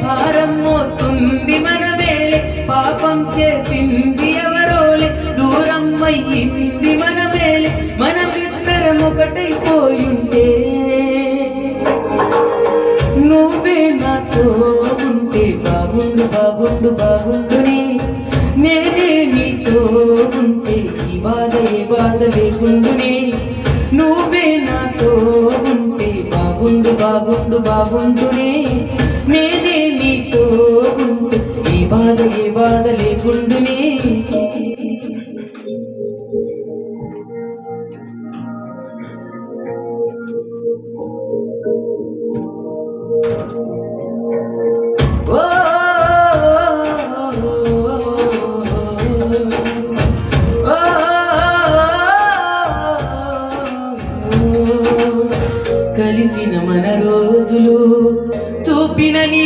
భారం మోస్తుంది మనమేలే, పాపం చేసింది ఎవరోలే, దూరం అయ్యింది మనమేలే, మనమిద్దరం ఒకటైపోయుంటే. నువ్వే నాతో ఉంటే బాగుండు బాగుండు బాగుండుని, నేనే నీతో ఉంటే ఈ బాధ ఏ బాధ లేకుండుని. నువ్వే నాతో ఉంటే బాగుండు బాగుండు బాగుండుని, నేనే నీతో ఉంటే ఈ బాధ ఏ బాధ